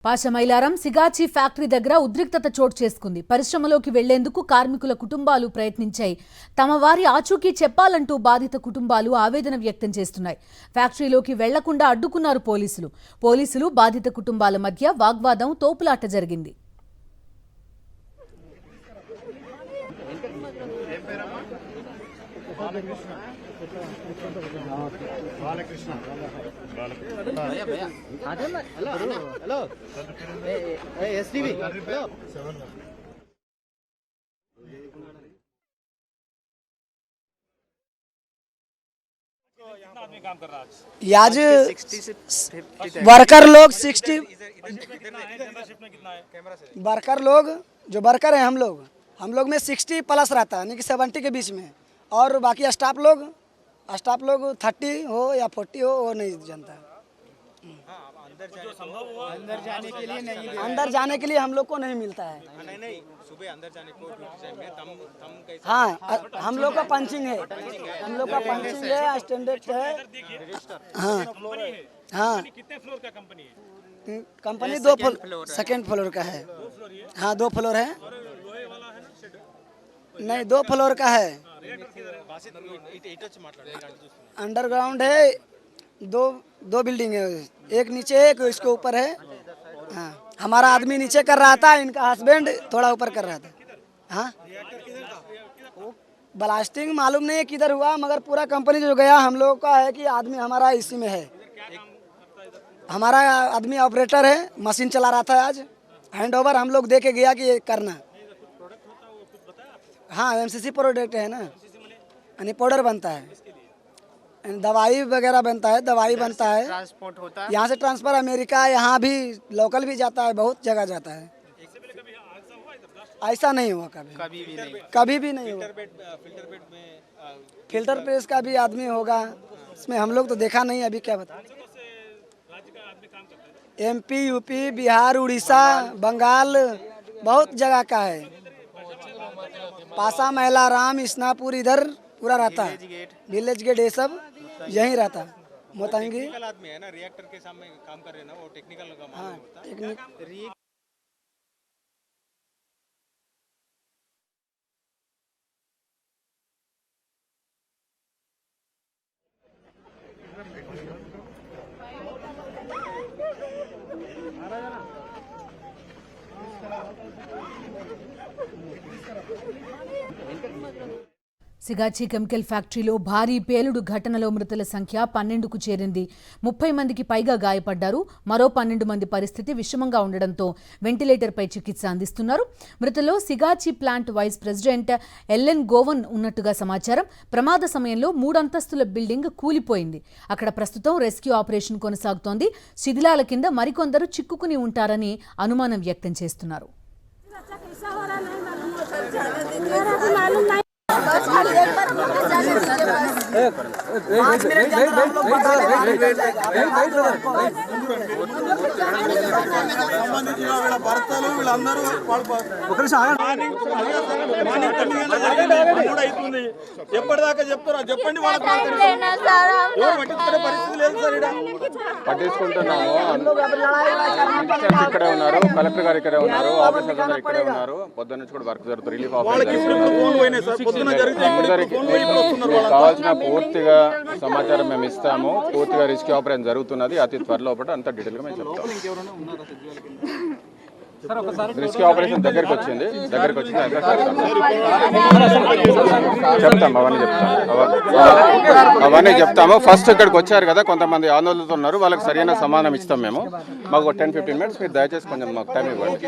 Pashamylaram Sigachi factory దగ్గర ఉద్రిక్తత చోటు చేసుకుంది. పరిశ్రమలోకి వెళ్లేందుకు కార్మికుల కుటుంబాలు ప్రయత్నించాయి. తమ వారి ఆచూకీ చెప్పాలంటూ బాధిత కుటుంబాలు ఆవేదన వ్యక్తం చేస్తున్నాయి. ఫ్యాక్టరీలోకి వెళ్లకుండా అడ్డుకున్నారు పోలీసులు బాధిత కుటుంబాల మధ్య వాగ్వాదం, తోపులాట జరిగింది. आज वर्कर लोग 60 वर्कर लोग जो वर्कर हैं हम लोग में 60 प्लस रहता है, यानी कि 70 के बीच में, और बाकी स्टाफ लोग 30 हो या 40 हो वो नहीं जानता है। अंदर जाने के लिए हम लोग को नहीं मिलता है। नहीं सुबह अंदर जाने को हाँ, हम लोग का पंचिंग है, स्टैंडर्ड है। हाँ हाँ, कितने फ्लोर का कंपनी है? कंपनी 2 फ्लोर, सेकेंड फ्लोर का है। हाँ 2 फ्लोर है, नहीं 2 फ्लोर का है। अंडरग्राउंड है, दो बिल्डिंग है, एक नीचे एक इसके ऊपर है। हाँ, हमारा आदमी नीचे कर रहा था, इनका हस्बैंड थोड़ा ऊपर कर रहा था। हाँ, ब्लास्टिंग मालूम नहीं है किधर हुआ, मगर पूरा कंपनी जो गया हम लोग का है कि आदमी हमारा इसी में है। हमारा आदमी ऑपरेटर है, मशीन चला रहा था। आज हैंड ओवर हम लोग दे के गया कि ये करना। हाँ एमसीसी प्रोडक्ट है ना, यानी पाउडर बनता है, दवाई वगैरह बनता है, बनता है, ट्रांसपोर्ट होता है यहाँ से, ट्रांसफर अमेरिका, यहाँ भी लोकल भी जाता है, बहुत जगह जाता है। ऐसा नहीं हुआ कभी भी नहीं हुआ। फिल्टर प्रेस का भी आदमी होगा इसमें, हम लोग तो देखा नहीं, अभी क्या बता। MP, UP, बिहार, उड़ीसा, बंगाल, बहुत जगह का है। पासा, मैलाराम, इस्नापुर, इधर पूरा रहता है, विलेज गेट, ये सब यहीं रहता है। मोतंगी आदमी है ना, रिएक्टर के सामने काम कर रहे हैं ना, वो टेक्निकल काम। हाँ टेक्निक। సిగాచి కెమికల్ ఫ్యాక్టరీలో భారీ పేలుడు ఘటనలో మృతుల సంఖ్య 12కు చేరింది. 30 మందికి పైగా గాయపడ్డారు. మరో 12 మంది పరిస్థితి విషమంగా ఉండడంతో వెంటిలేటర్పై చికిత్స అందిస్తున్నారు. మృతుల్లో Sigachi plant vice president LN Govan ఉన్నట్టుగా సమాచారం. ప్రమాద సమయంలో 3 అంతస్తుల బిల్డింగ్ కూలిపోయింది. అక్కడ ప్రస్తుతం రెస్క్యూ ఆపరేషన్ కొనసాగుతోంది. శిథిలాల కింద మరికొందరు చిక్కుకుని ఉంటారని అనుమానం వ్యక్తం చేస్తున్నారు. భర్తలు వీళ్ళందరూ ఎప్పటిదాకా చెప్తారా చెప్పండి. పట్టించుకుంటున్నాము. ఇక్కడే ఉన్నారు, కలెక్టర్ గారు ఇక్కడే ఉన్నారు, ఆఫీసర్ గారు ఇక్కడే ఉన్నారు. పొద్దున్న నుంచి కూడా వర్క్ జరుగుతుంది. రిలీఫ్ కావాల్సిన పూర్తిగా సమాచారం మేము ఇస్తాము. పూర్తిగా రెస్క్యూ ఆపరేషన్ జరుగుతున్నది. అతి త్వరలో అంతా డీటెయిల్గా మేము చెప్తాం. రెస్క్యూ ఆపరేషన్ దగ్గరికి వచ్చింది చెప్తాం, అవన్నీ చెప్తాము. ఫస్ట్ ఇక్కడికి వచ్చారు కదా, కొంతమంది ఆందోళనతో ఉన్నారు, వాళ్ళకి సరైన సమాధానం ఇస్తాం మేము. మాకు 10-15 మినిట్స్ మీరు దయచేసి కొంచెం మాకు టైం ఇవ్వండి.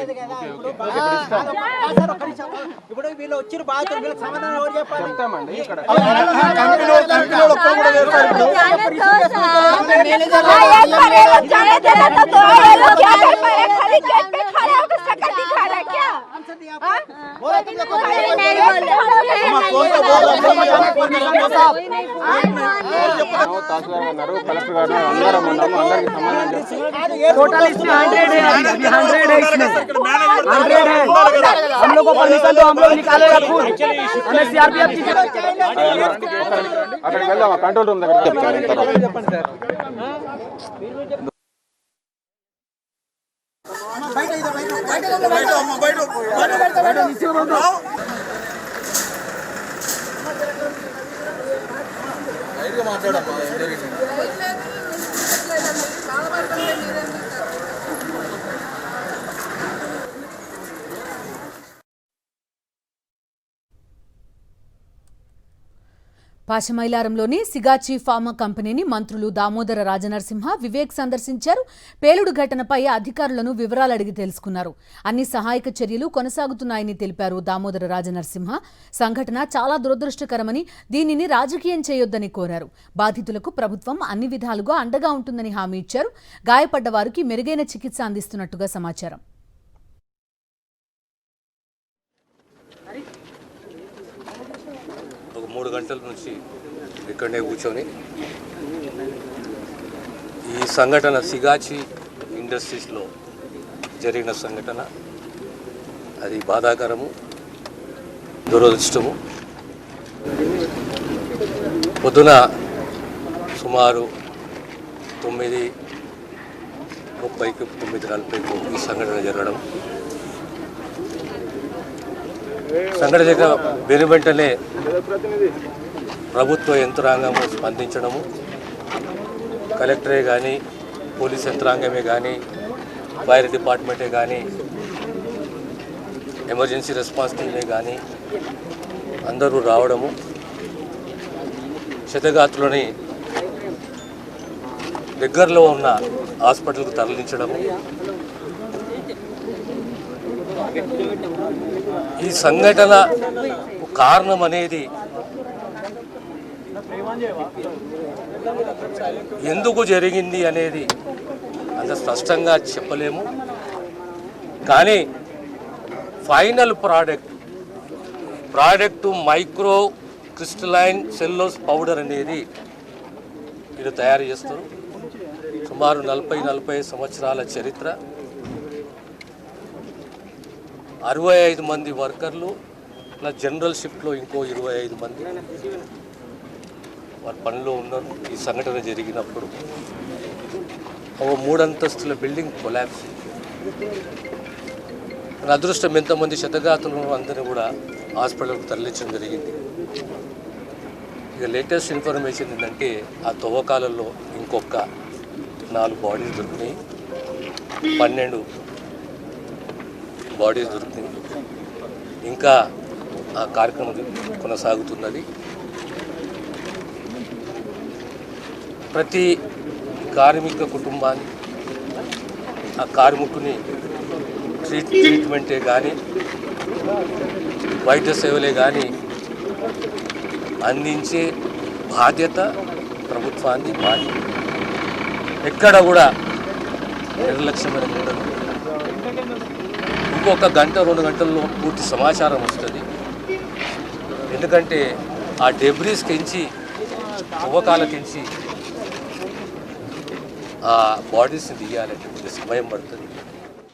చెప్తామండి. తహసీల్దార్ ఉన్నారు, కలెక్టర్ గారు, అందరం ఉన్నాము. అందరికి సమాధానం टोटल इसमें 100 है, अभी 100 है इसमें, 100 है। हम लोग को परमिशन तो हम लोग निकालेगा खुद, हमें CRPF की అక్కడికి వెళ్దాం, కంట్రోల్ రూమ్ దగ్గర చెప్తాను. పాశమైలారంలోని సిగాచి ఫార్మా కంపెనీని మంత్రులు దామోదర రాజనరసింహ, వివేక్ సందర్శించారు. పేలుడు ఘటనపై అధికారులను వివరాలు అడిగి తెలుసుకున్నారు. అన్ని సహాయక చర్యలు కొనసాగుతున్నాయని తెలిపారు దామోదర రాజనరసింహ. సంఘటన చాలా దురదృష్టకరమని, దీనిని రాజకీయం చేయొద్దని కోరారు. బాధితులకు ప్రభుత్వం అన్ని విధాలుగా అండగా ఉంటుందని హామీ ఇచ్చారు. గాయపడ్డ వారికి మెరుగైన చికిత్స అందిస్తున్నట్టుగా సమాచారం. ఒక 3 గంటల నుంచి ఇక్కడనే కూర్చొని ఈ సంఘటన సిగాచి ఇండస్ట్రీస్లో జరిగిన సంఘటన అది బాధాకరము, దురదృష్టము. పొద్దున సుమారు 9:30కి 9:40కు ఈ సంఘటన జరగడం, సంఘటన జరిగిన వెంటనే ప్రభుత్వ యంత్రాంగము స్పందించడము, కలెక్టరే కానీ, పోలీస్ యంత్రాంగమే కానీ, ఫైర్ డిపార్ట్మెంటే కానీ, ఎమర్జెన్సీ రెస్పాన్స్ టీమే కానీ అందరూ రావడము, క్షతగాత్రులని దగ్గరలో ఉన్న హాస్పిటల్కు తరలించడము. ఈ సంఘటన కారణం అనేది ఎందుకు జరిగింది అనేది అంత స్పష్టంగా చెప్పలేము. కానీ final product micro crystalline సెల్లోస్ powder అనేది వీళ్ళు తయారు చేస్తారు. సుమారు 40-45 సంవత్సరాల చరిత్ర, 65 మంది వర్కర్లు ప్లస్ జనరల్ షిఫ్ట్లో ఇంకో 25 మంది వారి పనిలో ఉన్నారు. ఈ సంఘటన జరిగినప్పుడు ఓ 3 అంతస్తుల బిల్డింగ్ కొలాప్స్. మన అదృష్టం ఎంతమంది క్షతగాత్రులను అందరినీ కూడా హాస్పిటల్కి తరలించడం జరిగింది. ఇక లేటెస్ట్ ఇన్ఫర్మేషన్ ఏంటంటే ఆ తవ్వకాలలో ఇంకొక 4 బాడీస్ దొరికినాయి, 12 బాడీస్ దొరికినాయి. ఇంకా ఆ కార్యక్రమం కొనసాగుతున్నది. ప్రతి కార్మిక కుటుంబాన్ని, ఆ కార్మికుని ట్రీట్మెంటే కానీ, వైద్య సేవలే కానీ అందించే బాధ్యత ప్రభుత్వాన్ని. బాధ్యత ఎక్కడ కూడా నిర్లక్ష్యమైన ఉండదు. ఇంకొక 1-2 గంటల్లో పూర్తి సమాచారం వస్తుంది. ఎందుకంటే ఆ డెబ్రీస్కించి, తవ్వకాలకించి ఆ బాడీస్ని తీయాలంటే కొద్దిగా సమయం పడుతుంది.